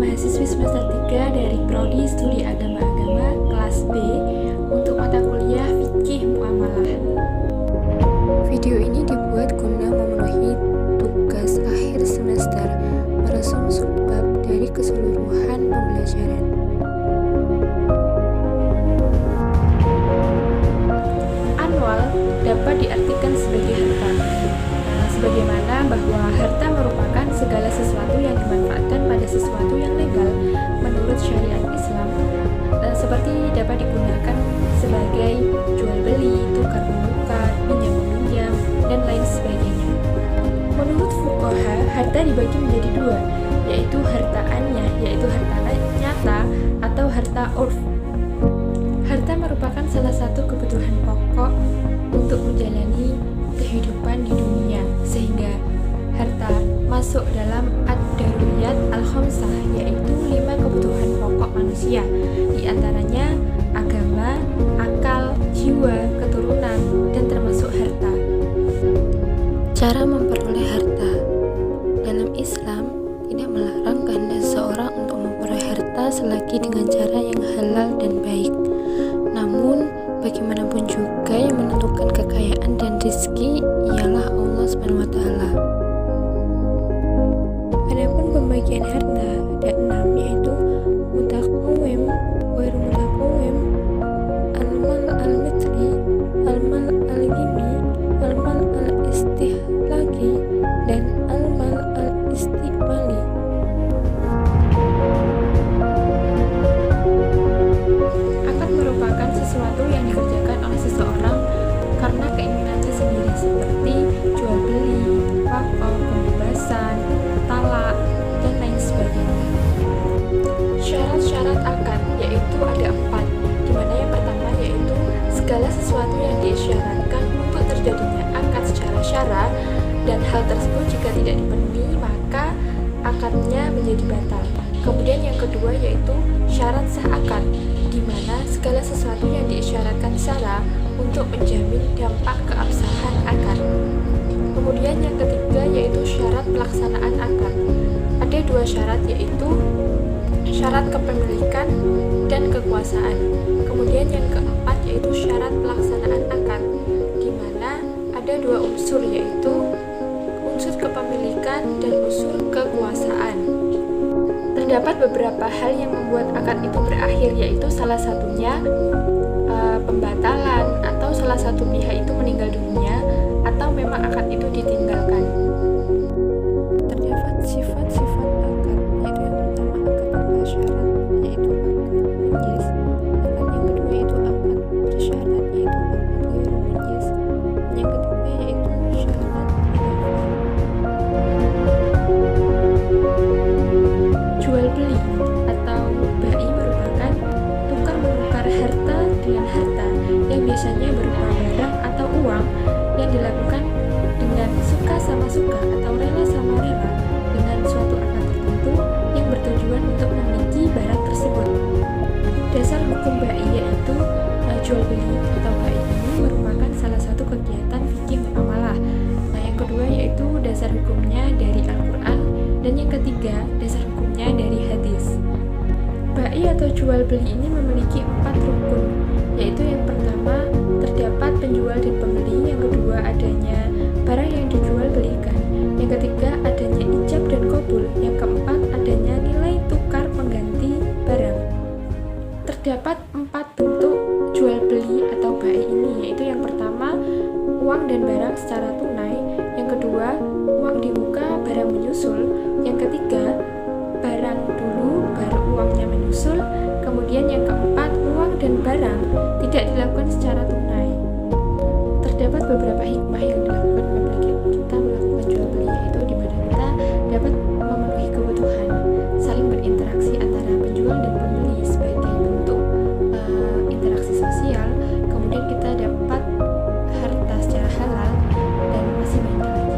mahasiswi semester 3 dari Prodi Studi Agama-Agama kelas B untuk mata kuliah Fikih Muamalah. Video ini dibuat guna memenuhi tugas akhir semester meresum subbab dari keseluruhan pembelajaran. Anwal dapat diartikan sebagai harta. Sebagaimana bahwa harta merupakan segala sesuatu yang dimanfaatkan pada sesuatu yang legal menurut syariat Islam, seperti dapat digunakan sebagai jual beli, tukar menukar, pinjam meminjam, dan lain sebagainya. Menurut fuqaha, harta dibagi menjadi dua, yaitu harta anyah, yaitu harta nyata, atau harta urf. Harta merupakan salah satu kebutuhan pokok untuk menjalani kehidupan di dunia, sehingga harta masuk dalam ad-daruriyat al-khamsah, yaitu 5 kebutuhan pokok manusia, diantaranya agama, akal, jiwa, keturunan, dan termasuk harta. Cara memperoleh harta dalam Islam tidak melarang kehendak seseorang untuk memperoleh harta selagi dengan cara yang halal dan baik. Namun, bagaimanapun juga yang menentukan kekayaan dan rezeki ialah Allah SWT. Adapun pembagian harta ada 6, yaitu mutaqawwim, ghairu mutaqawwim, al-mal al-mithli, al-mal al-ghimi, al-mal al-istihlaki, dan al-mal al-istimali. Akad merupakan sesuatu yang dikerjakan oleh seseorang karena keinginannya sendiri, seperti jual beli, wakaf, pembebasan, talak, dan lain sebagainya. Syarat-syarat akad yaitu ada 4, di mana yang pertama yaitu segala sesuatu yang diisyaratkan untuk terjadinya akad secara syara, dan hal tersebut jika tidak dipenuhi maka akadnya menjadi batal. Kemudian yang kedua yaitu syarat sah akad, di mana segala sesuatu yang diisyaratkan syara untuk menjamin dampak keabsahan akad. Kemudian yang ketiga yaitu syarat pelaksanaan akad. Ada 2 syarat, yaitu syarat kepemilikan dan kekuasaan. Kemudian yang keempat yaitu syarat pelaksanaan akad, di mana ada 2 unsur, yaitu unsur kepemilikan dan unsur kekuasaan. Terdapat beberapa hal yang membuat akad itu berakhir, yaitu salah satunya pembatalan, atau salah satu pihak itu meninggal dunia, atau memang akad itu ditinggalkan. Terdapat sifat-sifat akad, yaitu yang pertama akad tanpa syarat, yaitu akad munjas. Akad yang kedua yaitu akad bersyarat, yaitu akad ghairu munjas. Yang ketiga yaitu syarat idhofah. Jual beli atau bai merupakan tukar menukar harta dengan harta yang biasanya berupa barang atau uang yang dilakukan dengan suka sama suka atau rela sama rela dengan suatu akad tertentu yang bertujuan untuk memiliki barang tersebut. Dasar hukum bai yaitu jual beli atau bai ini merupakan salah satu kegiatan fikih muamalah. Yang kedua yaitu dasar hukumnya dari Al-Quran, dan yang ketiga dasar hukumnya dari hadis. Bai atau jual beli ini memiliki 4 rukun, yaitu yang pertama terdapat penjual dan pembeli, yang kedua adanya barang yang dijual belikan, yang ketiga adanya ijab dan qabul, yang keempat adanya nilai tukar pengganti barang. Terdapat 4 bentuk jual beli atau bai ini, yaitu yang pertama uang dan barang secara tunai, yang kedua uang di muka barang menyusul, yang ketiga barang dulu baru uangnya menyusul, kemudian yang keempat uang dan barang tidak dilakukan secara tunai. Terdapat beberapa hikmah yang dilakukan apabila kita melakukan jual beli, yaitu di mana kita dapat memenuhi kebutuhan saling berinteraksi antara penjual dan pembeli sebagai bentuk interaksi sosial. Kemudian kita dapat harta secara halal, dan masih banyak lagi.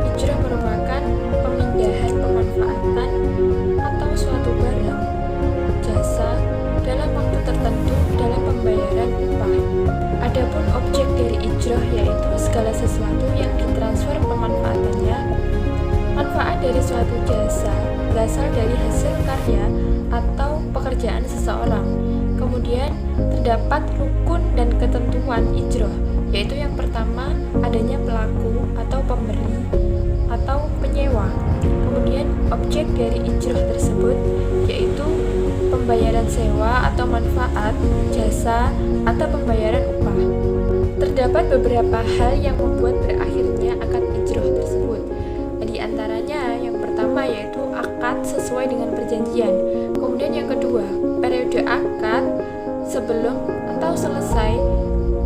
Hijrah merupakan pemindahan pemanfaatan atau suatu barang, jasa dalam waktu tertentu dalam pembayaran upah. Adapun objek dari ijrah yaitu segala sesuatu yang ditransfer pemanfaatan berasal dari hasil karya atau pekerjaan seseorang. Kemudian terdapat rukun dan ketentuan ijroh, yaitu yang pertama adanya pelaku atau pemberi atau penyewa. Kemudian objek dari ijroh tersebut yaitu pembayaran sewa atau manfaat, jasa, atau pembayaran upah. Terdapat beberapa hal yang membuat berakhirnya akad ijroh tersebut. Di antaranya yang pertama yaitu akad sesuai dengan perjanjian. Kemudian yang kedua, periode akad sebelum atau selesai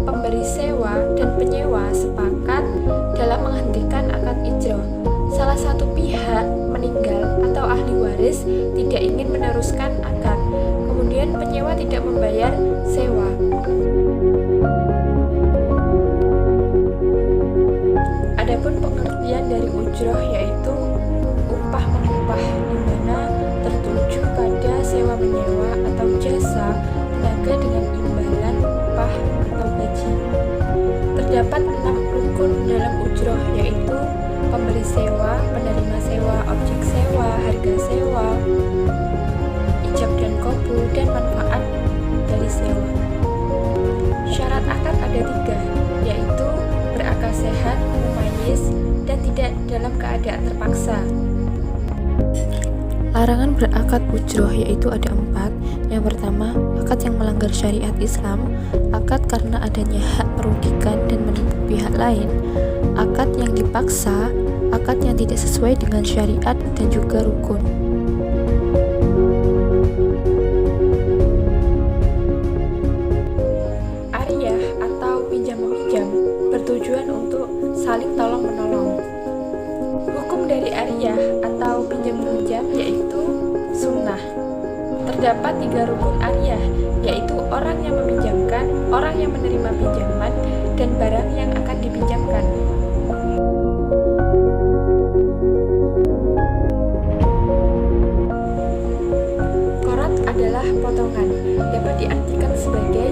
pemberi sewa dan penyewa sepakat dalam menghentikan akad ijroh. Salah satu pihak meninggal atau ahli waris tidak ingin meneruskan akad. Kemudian penyewa tidak membayar sewa. Adapun pengertian dari ujroh yaitu upah mengupah, di mana tertuju pada sewa menyewa atau jasa tenaga dengan imbalan upah atau gaji. Terdapat 6 rukun dalam ujroh yaitu pemberi sewa, penerima sewa, objek sewa, harga sewa, ijab dan qabul, dan manfaat dari sewa. Syarat akad ada 3, yaitu berakal sehat, mumayyiz, dan tidak dalam keadaan terpaksa. Larangan berakad ujroh yaitu ada 4. Yang pertama, akad yang melanggar syariat Islam, akad karena adanya hak merugikan dan menipu pihak lain, akad yang dipaksa, akad yang tidak sesuai dengan syariat, dan juga rukun. Ariyah atau pinjam-meminjam bertujuan untuk saling tolong-menolong. Hukum dari ariyah atau pinjam-meminjam yaitu sunnah. Terdapat 3 rukun ariyah, yaitu orang yang meminjamkan, orang yang menerima pinjaman, dan barang yang akan dipinjamkan. Qorad adalah potongan, dapat diartikan sebagai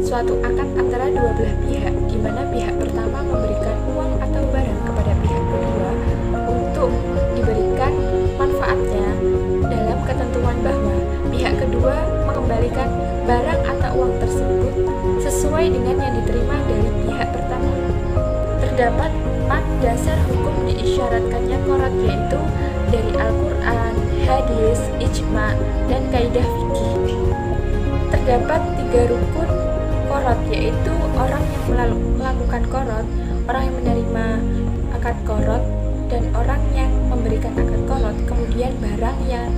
suatu akad antara dua belah pihak, di mana pihak pertama memberikan uang atau barang kepada pihak kedua untuk diberikan manfaatnya dalam ketentuan bahwa pihak kedua mengembalikan barang atau uang tersebut sesuai dengan yang diterima dari pihak pertama. Terdapat 4 dasar hukum diisyaratkannya qorad, yaitu dari Al-Quran, hadis, ijma, dan kaidah fikih. Terdapat 3 rukun qorad, yaitu orang yang melakukan qorad, orang yang menerima akad qorad, dan orang yang memberikan akad qorad. Kemudian barang yang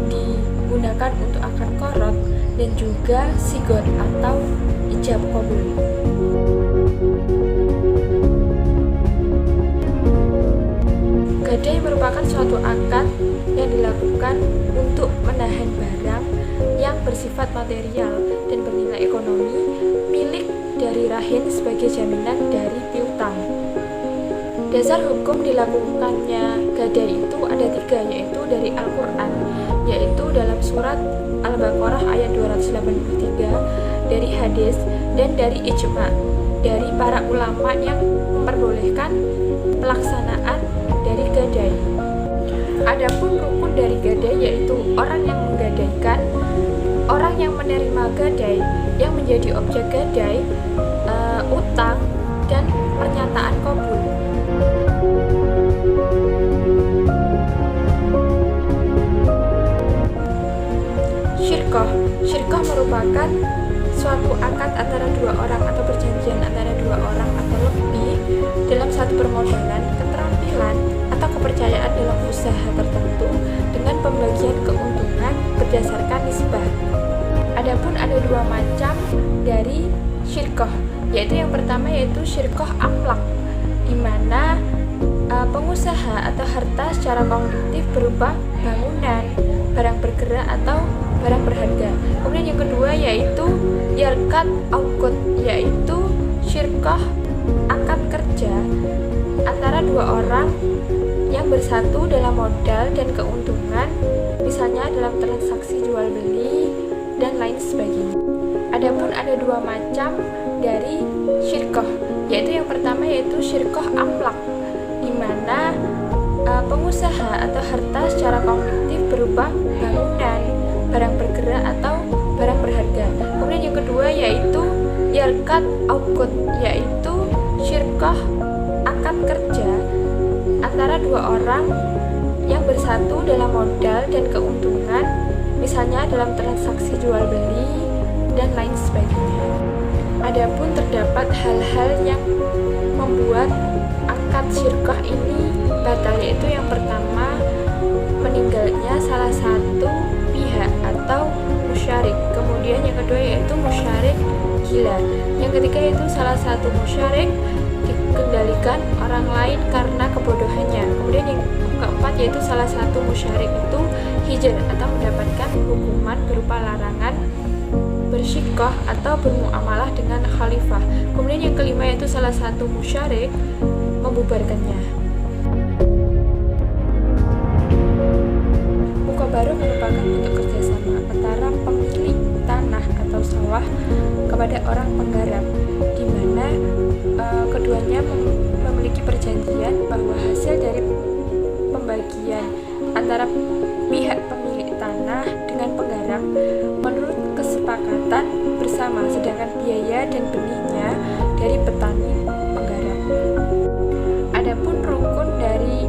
digunakan untuk akad qorad, dan juga sigot atau ijab qabul. Gadai merupakan suatu akad yang dilakukan untuk menahan barang yang bersifat material dan bernilai ekonomi milik dari rahin sebagai jaminan dari piutang. Dasar hukum dilakukannya gadai itu ada 3, yaitu dari Al-Quran, yaitu dalam surat Al-Baqarah ayat 283, dari hadis, dan dari ijma dari para ulama yang memperbolehkan pelaksanaan dari gadai. Adapun rukun dari gadai yaitu orang yang menggadaikan, orang yang menerima gadai, yang menjadi objek gadai, utang, dan pernyataan qabul. Syirkoh merupakan suatu akad antara 2 orang atau perjanjian antara 2 orang atau lebih dalam satu permodalan, keterampilan, atau kepercayaan dalam usaha tertentu dengan pembagian keuntungan berdasarkan nisbah. Adapun ada 2 macam dari syirkoh, yaitu yang pertama yaitu syirkoh amlak, di mana pengusaha atau harta secara kolektif berupa bangunan, barang bergerak, atau barang berharga. Kemudian yang kedua yaitu yarkat aukot, yaitu syirkoh akad kerja antara 2 orang yang bersatu dalam modal dan keuntungan, misalnya dalam transaksi jual beli dan lain sebagainya. Adapun ada 2 macam dari syirkoh, yaitu yang pertama yaitu syirkoh amlak, di mana pengusaha atau harta secara kolektif berupa akad aukud, yaitu syirkah akad kerja antara dua orang yang bersatu dalam modal dan keuntungan, misalnya dalam transaksi jual beli dan lain sebagainya. Adapun terdapat hal-hal yang membuat akad syirkah ini batal, yaitu yang pertama, meninggalnya salah satu pihak atau musyarik. Kemudian yang kedua yaitu musyarik gila. Yang ketiga yaitu salah satu musyarik dikendalikan orang lain karena kebodohannya. Kemudian yang keempat yaitu salah satu musyarik itu hijr atau mendapatkan hukuman berupa larangan bersyikoh atau bermuamalah dengan khalifah. Kemudian yang kelima yaitu salah satu musyarik membubarkannya. Muqabarah merupakan bentuk kerjasama antara pemilik tanah atau sawah kepada orang penggarap, di mana keduanya memiliki perjanjian bahwa hasil dari pembagian antara pihak pemilik tanah dengan penggarap menurut kesepakatan bersama, sedangkan biaya dan benihnya dari petani penggarap. Adapun rukun dari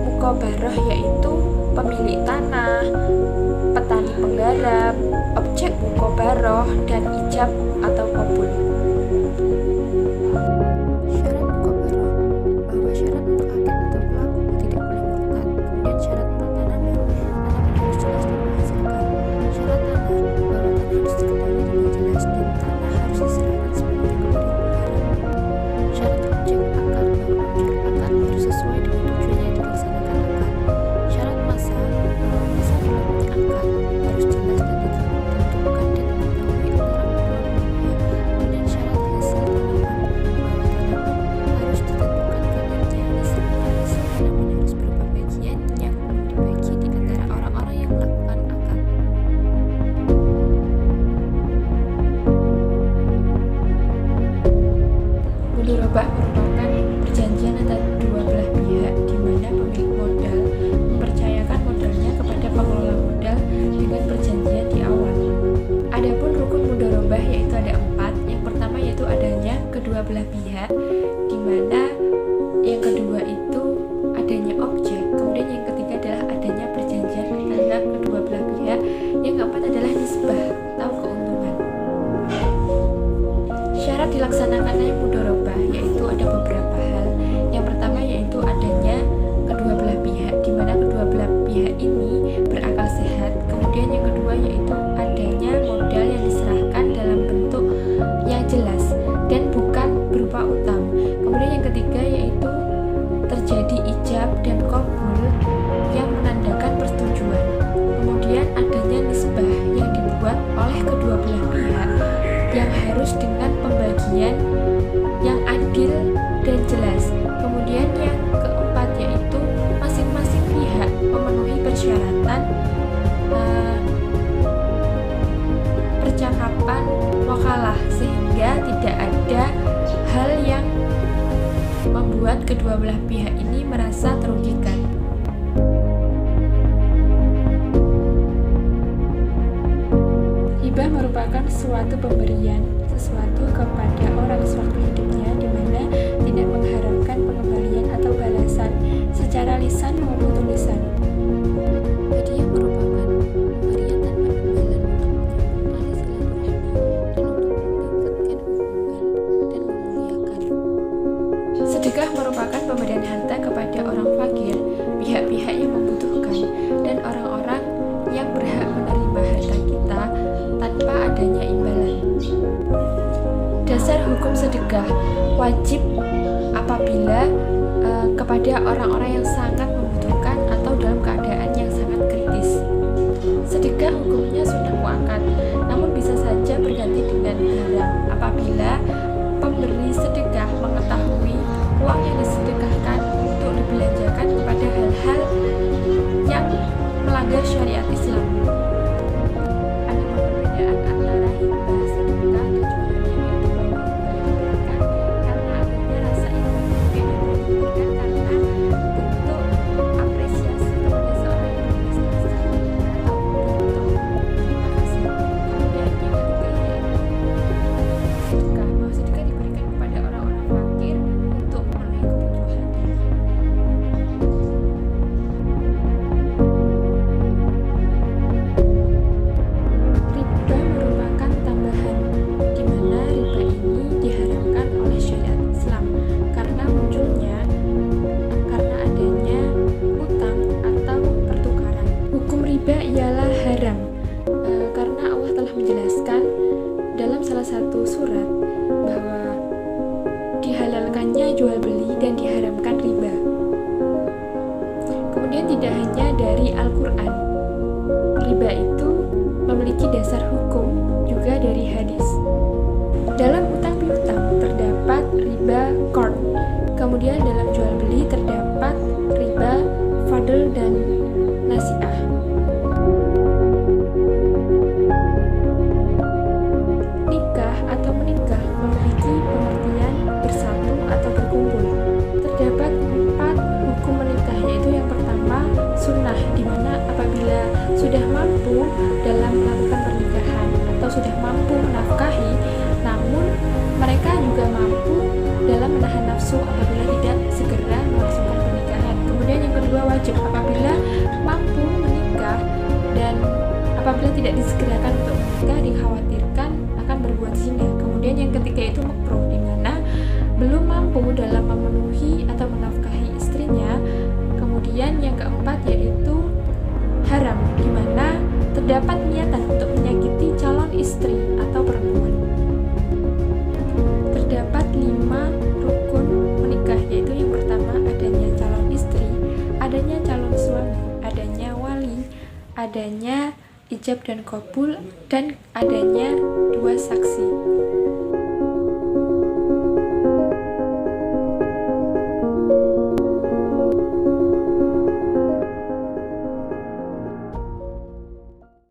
muqabarah yaitu pemilik tanah, petani penggarap, objek muqabarah, dan ijab atau qabul. Syarat muqabarah bahwa syarat untuk akad atau pelaku tidak boleh murtad. Kemudian syarat untuk tanah harus jelas dan menghasilkan. Syarat tanah bahwa tanah harus diketahui dengan jelas dan tanah harus diserahkan sepenuhnya kepada penggarap. Syarat objek akad bahwa objek akad harus sesuai dengan tujuannya dilaksanakan akad. Syarat masa bahwa masa berlakunya akad harus jelas dan ditentukan dan diketahui antara kedua pihak. Kemudian syarat hasil tanaman bahwa tanaman harus ditentukan kadarnya. Hasil tanaman harus berupa bagian yang dibagi di antara orang-orang yang melakukan akad. Mudharabah merupakan perjanjian antara dua belah pihak, di mana pemilik modal mempercayakan modalnya kepada pengelola modal dengan perjanjian di awal. Adapun rukun mudharabah yaitu ada 4. Yang pertama yaitu adanya kedua belah pihak, di mana yang kedua itu adanya objek. Kemudian yang ketiga adalah adanya perjanjian antara kedua belah pihak. Yang keempat adalah nisbah atau keuntungan. Syarat dilaksanakannya mudharabah yaitu ada beberapa hal. Yang pertama yaitu adanya kedua belah pihak, di mana kedua belah pihak ini berakal sehat. Kemudian yang kedua yaitu adanya modal yang diserahkan dalam bentuk yang jelas dan bukan berupa utang. Kemudian yang ketiga yaitu terjadi ijab dan qabul yang menandakan persetujuan. Kemudian adanya nisbah yang dibuat oleh kedua belah pihak yang harus dengan pembagian yang adil dan jelas. Kemudian yang keempat yaitu masing-masing pihak memenuhi persyaratan percakapan wakalah, sehingga tidak ada hal yang membuat kedua belah pihak ini merasa terugikan. Hibah merupakan suatu pemberian sesuatu kepada orang sewaktu hidupnya, di mana tidak mengharapkan pengembalian atau balasan secara lisan maupun tulisan. Hadiah merupakan pemberian tanpa imbalan untuk menyambung tali silaturahmi dan untuk meningkatkan hubungan dan memuliakan. Sedekah merupakan pemberian harta kepada orang fakir, pihak-pihak yang membutuhkan, dan orang-orang yang berhak menerima harta kita tanpa adanya imbalan. Dasar hukum sedekah wajib apabila kepada orang-orang yang sangat membutuhkan atau dalam keadaan yang sangat kritis. Sedekah hukumnya sunnah muakkad, namun bisa saja berganti dengan haram apabila pemberi sedekah mengetahui uang yang disedekahkan untuk dibelanjakan kepada hal-hal yang melanggar syariat Islam. Ada perbedaan antara hibah, sedekah, dan juga hadiah, yaitu bahwa hibah diberikan karena adanya rasa ingin memberi, dan diberikan karena bentuk apresiasi kepada seorang yang berprestasi atau bentuk terima kasih. Kemudian yang ketiga yaitu sedekah. Kemudian tidak hanya dari Al-Quran, riba itu memiliki dasar hukum juga dari hadis. Dalam utang piutang terdapat riba qard. Kemudian dalam jual beli terdapat riba fadl dan nasi'ah. Nikah atau menikah memiliki pengertian bersatu atau berkumpul. Terdapat 4 hukum menikah, yaitu yang pertama sunnah, di mana apabila sudah mampu dalam melakukan pernikahan atau sudah mampu menafkahi, namun mereka juga mampu dalam menahan nafsu apabila tidak segera melangsungkan pernikahan. Kemudian yang kedua wajib, apabila mampu menikah dan apabila tidak disegerakan untuk menikah dikhawatirkan akan berbuat zina. Kemudian yang ketiga itu makruh, di mana belum mampu dalam memenuhi atau menafkahi istrinya. Kemudian yang keempat yaitu haram, di mana terdapat niatan untuk menyakiti calon istri atau perempuan. Terdapat 5 rukun menikah, yaitu yang pertama adanya calon istri, adanya calon suami, adanya wali, adanya ijab dan qabul, dan adanya 2 saksi.